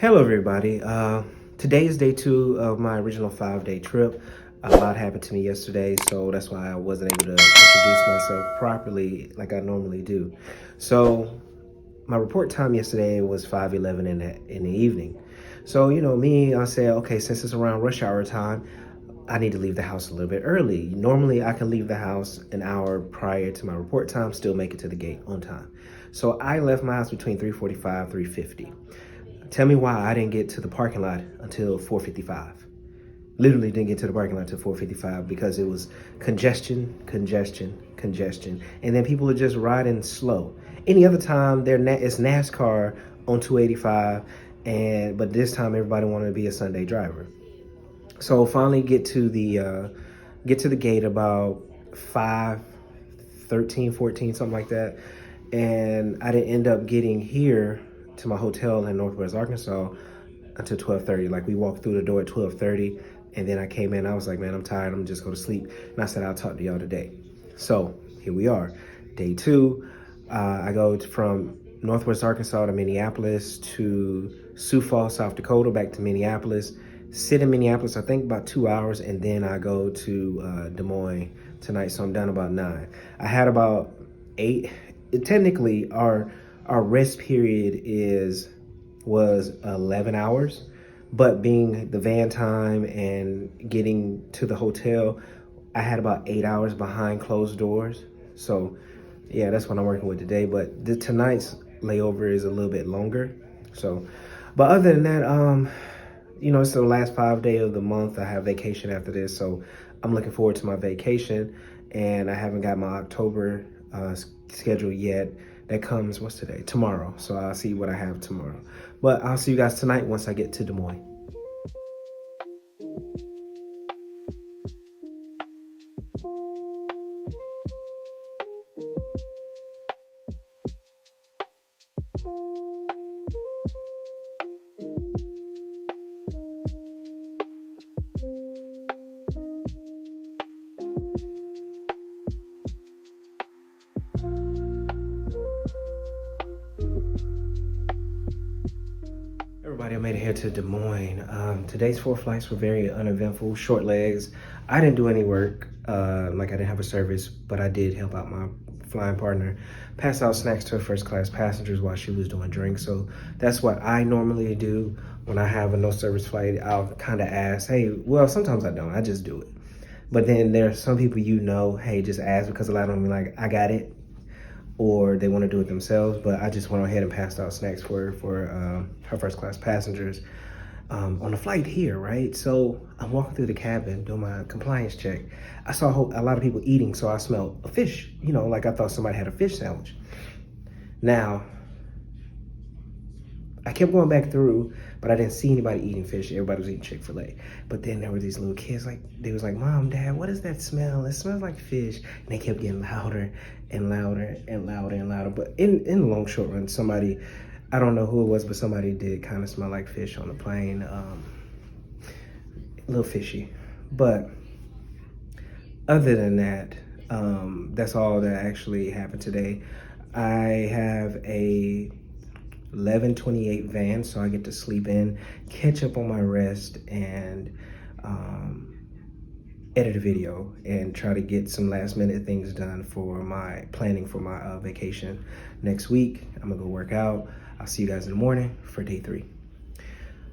Hello, everybody. Today is day 2 of my original 5-day trip. A lot happened to me yesterday, so that's why I wasn't able to introduce myself properly like I normally do. So my report time yesterday was 5:11 in the evening. So, me, I said, okay, since it's around rush hour time, I need to leave the house a little bit early. Normally, I can leave the house an hour prior to my report time, still make it to the gate on time. So I left my house between 3:45, 3:50. Tell me why I didn't get to the parking lot until 4:55. Literally didn't get to the parking lot until 4:55 because it was congestion, congestion, congestion. And then people are just riding slow. Any other time, it's NASCAR on 285, but this time everybody wanted to be a Sunday driver. So finally get to the gate about 5:13, 14, something like that. And I didn't end up getting here to my hotel in Northwest Arkansas until 12:30. Like, we walked through the door at 12:30, and then I came in. I was like, man, I'm tired. I'm just going to sleep. And I said, I'll talk to y'all today. So here we are, day 2. I go from Northwest Arkansas to Minneapolis to Sioux Falls, South Dakota, back to Minneapolis. Sit in Minneapolis, I think about 2 hours, and then I go to Des Moines tonight. So I'm done about 9. I had about 8. Technically, our rest period was 11 hours, but being the van time and getting to the hotel, I had about 8 hours behind closed doors. So yeah, that's what I'm working with today. But tonight's layover is a little bit longer. So, but other than that, it's the last 5 day of the month. I have vacation after this, so I'm looking forward to my vacation. And I haven't got my October schedule yet. That comes, what's today? Tomorrow. So I'll see what I have tomorrow. But I'll see you guys tonight once I get to Des Moines. Everybody, I made it here to Des Moines. Today's 4 flights were very uneventful, short legs. I didn't do any work, like I didn't have a service, but I did help out my flying partner, pass out snacks to her first class passengers while she was doing drinks. So that's what I normally do when I have a no service flight. I'll kind of ask, hey, well, sometimes I don't, I just do it. But then there's some people, hey, just ask, because a lot of them are like, I got it, or they want to do it themselves. But I just went ahead and passed out snacks for her first class passengers on the flight here, right? So I'm walking through the cabin doing my compliance check. I saw a lot of people eating, so I smelled a fish, like I thought somebody had a fish sandwich. Now, I kept going back through, but I didn't see anybody eating fish. Everybody was eating Chick-fil-A. But then there were these little kids, they was like, Mom, Dad, what is that smell? It smells like fish. And they kept getting louder and louder and louder and louder. But in the long short run, somebody, I don't know who it was, but somebody did kind of smell like fish on the plane. A little fishy. But other than that, that's all that actually happened today. I have a 11:28 van, so I get to sleep in, catch up on my rest, and edit a video and try to get some last minute things done for my planning for my vacation next week. I'm gonna go work out. I'll see you guys in the morning for day 3.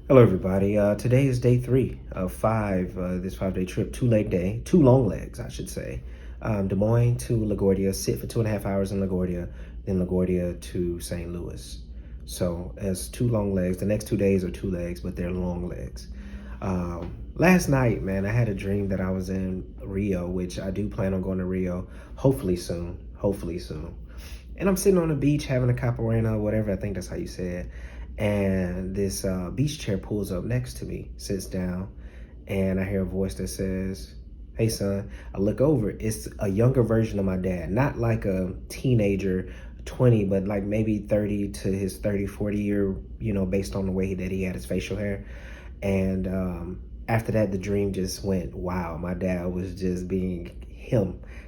Hello, everybody. Today is day 3 of 5, this 5-day trip, 2-leg day, 2 long legs, I should say. Des Moines to LaGuardia, sit for 2.5 hours in LaGuardia, then LaGuardia to St. Louis. So as 2 long legs. The next 2 days are 2 legs, but they're long legs. Last night, man, I had a dream that I was in Rio, which I do plan on going to Rio, hopefully soon. And I'm sitting on the beach having a capoeira, whatever, I think that's how you say it. And this beach chair pulls up next to me, sits down, and I hear a voice that says, hey, son. I look over. It's a younger version of my dad, not like a teenager, 20, but like maybe 30 to his 30, 40 year, based on the way that he had his facial hair. And after that, the dream just went, wow, my dad was just being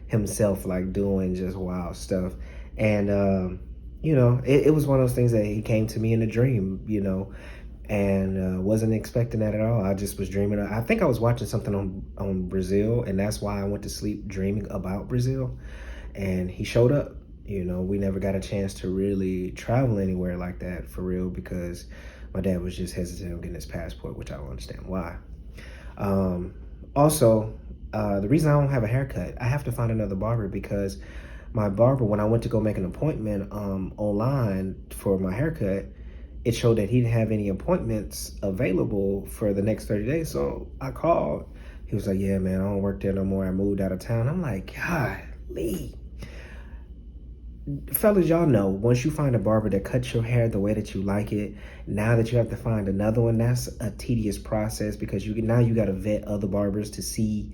himself, like doing just wild stuff. And, it was one of those things that he came to me in a dream, and wasn't expecting that at all. I just was dreaming. I think I was watching something on Brazil, and that's why I went to sleep dreaming about Brazil. And he showed up. You know, we never got a chance to really travel anywhere like that for real because my dad was just hesitant on getting his passport, which I don't understand why. Also, the reason I don't have a haircut, I have to find another barber because my barber, when I went to go make an appointment online for my haircut, it showed that he didn't have any appointments available for the next 30 days. So I called. He was like, yeah, man, I don't work there no more. I moved out of town. I'm like, God, Lee. Fellas, y'all know, once you find a barber that cuts your hair the way that you like it, now that you have to find another one, that's a tedious process because now you got to vet other barbers to see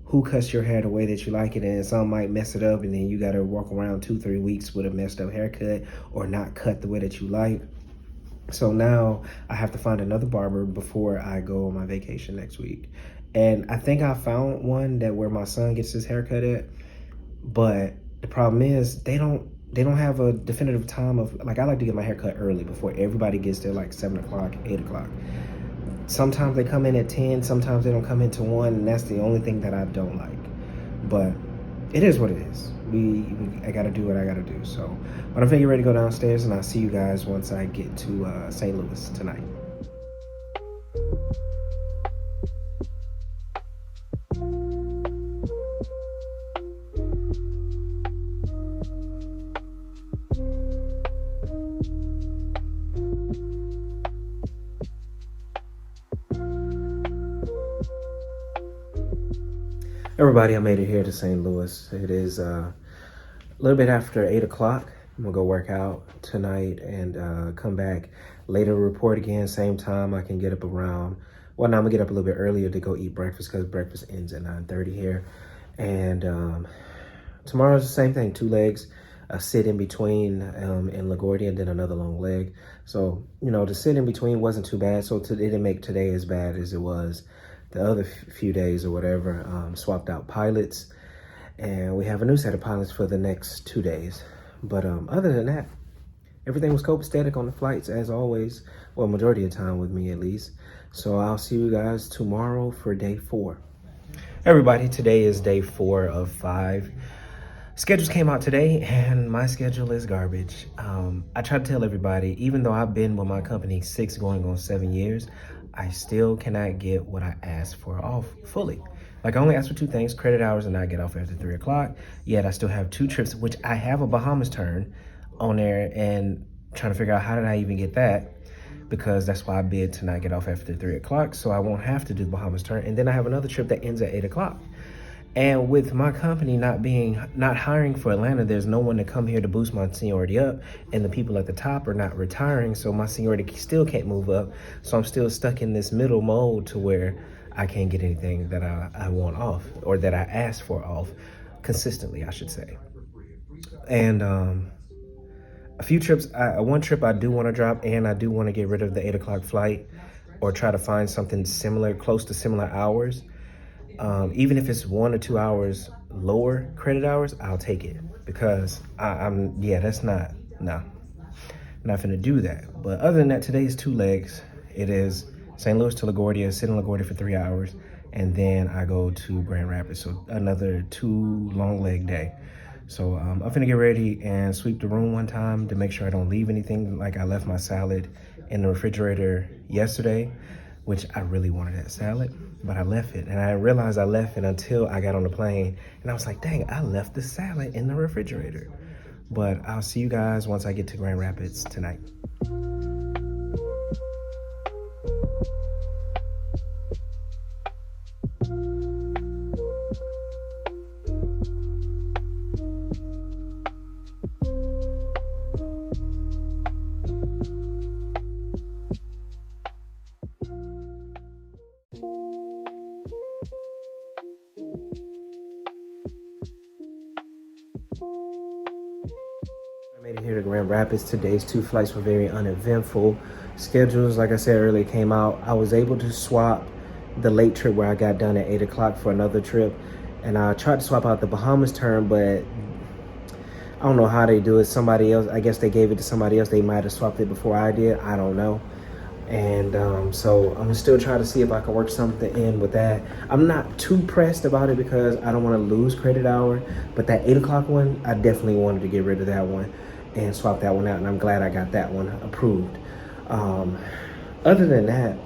who cuts your hair the way that you like it, and some might mess it up, and then you got to walk around 2-3 weeks with a messed up haircut or not cut the way that you like. So now I have to find another barber before I go on my vacation next week. And I think I found one that where my son gets his haircut at, but the problem is they don't have a definitive time of, like, I like to get my hair cut early before everybody gets there, like 7 o'clock, 8 o'clock. Sometimes they come in at 10, sometimes they don't come into 1, and that's the only thing that I don't like. But it is what it is. I gotta do what I gotta do. So, but I'm getting ready to go downstairs, and I'll see you guys once I get to St. Louis tonight. Everybody, I made it here to St. Louis. It is a little bit after 8 o'clock. I'm gonna go work out tonight and come back later, report again, same time. I can get up around, well, now I'm gonna get up a little bit earlier to go eat breakfast because breakfast ends at 9:30 here. And tomorrow's the same thing, 2 legs, a sit in between in LaGuardia, and then another long leg. So, you know, the sit in between wasn't too bad. So it didn't make today as bad as it was the other few days or whatever. Swapped out pilots, and we have a new set of pilots for the next 2 days. But other than that, everything was copacetic on the flights as always, well, majority of the time with me at least. So I'll see you guys tomorrow for day 4. Everybody, today is day 4 of 5. Schedules came out today, and my schedule is garbage. I try to tell everybody, even though I've been with my company 6 going on 7 years, I still cannot get what I asked for off fully. Like, I only asked for 2 things, credit hours and I get off after 3 o'clock. Yet I still have 2 trips, which I have a Bahamas turn on there, and trying to figure out how did I even get that, because that's why I bid to not get off after 3 o'clock, so I won't have to do the Bahamas turn. And then I have another trip that ends at 8 o'clock. And with my company not hiring for Atlanta, there's no one to come here to boost my seniority up, and the people at the top are not retiring, so my seniority still can't move up. So I'm still stuck in this middle mode to where I can't get anything that I want off, or that I ask for off consistently, I should say. And a few trips, one trip I do want to drop, and I do want to get rid of the 8 o'clock flight, or try to find something similar, close to similar hours. Even if it's 1 or 2 hours lower credit hours, I'll take it, because that's not finna do that. But other than that, today's 2 legs. It is St. Louis to LaGuardia, sit in LaGuardia for 3 hours, and then I go to Grand Rapids. So another 2 long leg day. So I'm finna get ready and sweep the room one time to make sure I don't leave anything. Like, I left my salad in the refrigerator yesterday, which I really wanted that salad, but I left it. And I realized I left it until I got on the plane, and I was like, dang, I left the salad in the refrigerator. But I'll see you guys once I get to Grand Rapids tonight. I made it here to Grand Rapids. Today's 2 flights were very uneventful. Schedules, like I said earlier, came out. I was able to swap the late trip where I got done at 8 o'clock for another trip. And I tried to swap out the Bahamas turn, but I don't know how they do it. Somebody else, I guess they gave it to somebody else. They might have swapped it before I did. I don't know. And so I'm gonna still try to see if I can work something in with that. I'm not too pressed about it because I don't want to lose credit hour, but that 8 o'clock one, I definitely wanted to get rid of that one and swap that one out, and I'm glad I got that one approved. Other than that,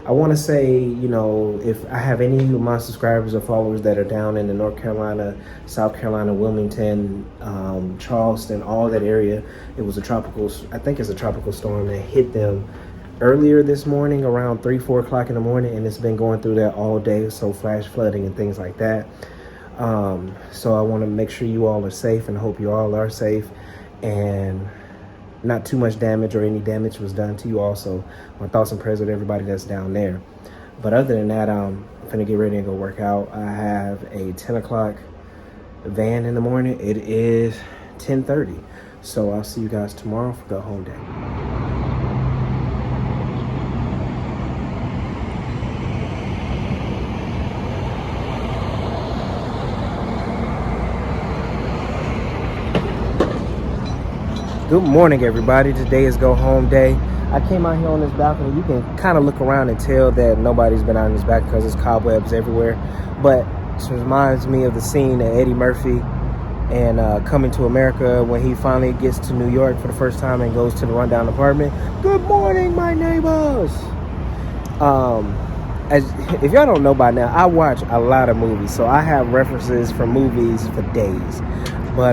I want to say, you know, if I have any of my subscribers or followers that are down in the North Carolina, South Carolina, Wilmington, Charleston, all that area, it was a tropical, I think it's a tropical storm that hit them earlier this morning around 3-4 o'clock in the morning, and it's been going through there all day, so flash flooding and things like that. So I want to make sure you all are safe and hope you all are safe, and not too much damage or any damage was done to you. Also, my thoughts and prayers with everybody that's down there. But other than that, I'm gonna get ready and go work out. I have a 10 o'clock van in the morning. It is 10:30, so I'll see you guys tomorrow for the home day. Good morning, everybody. Today is go home day. I came out here on this balcony. You can kind of look around and tell that nobody's been out in this back because there's cobwebs everywhere. But it reminds me of the scene that Eddie Murphy and Coming to America, when he finally gets to New York for the first time and goes to the rundown apartment. Good morning, my neighbors. If y'all don't know by now, I watch a lot of movies, so I have references from movies for days. But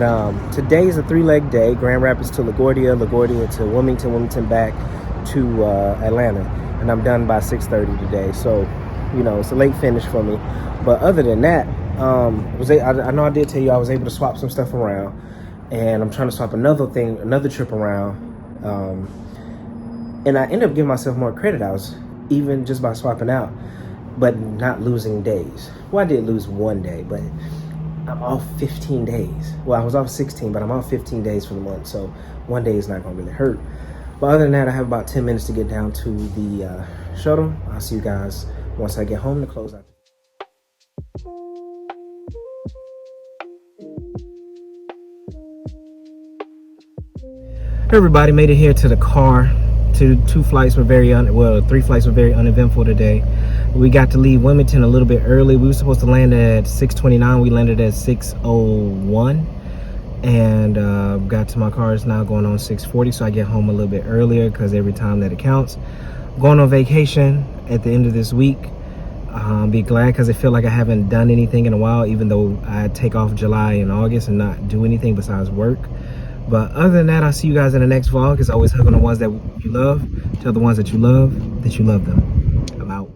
today is a 3-leg day. Grand Rapids to LaGuardia, LaGuardia to Wilmington, Wilmington back to Atlanta. And I'm done by 6:30 today. So, you know, it's a late finish for me. But other than that, I know I did tell you I was able to swap some stuff around. And I'm trying to swap another trip around. And I ended up giving myself more credit hours, even just by swapping out, but not losing days. Well, I did lose one day, but I'm off 15 days. Well, I was off 16, but I'm off 15 days for the month, so one day is not going to really hurt. But other than that, I have about 10 minutes to get down to the shuttle. I'll see you guys once I get home to close out. Everybody made it here to the car. Three flights were very uneventful today. We got to leave Wilmington a little bit early. We were supposed to land at 6:29. We landed at 6:01, and got to my car. It's now going on 6:40, so I get home a little bit earlier because every time that it counts. I'm going on vacation at the end of this week. Be glad because I feel like I haven't done anything in a while, even though I take off July and August and not do anything besides work. But other than that, I'll see you guys in the next vlog. As always, hug on the ones that you love. Tell the ones that you love them. I'm out.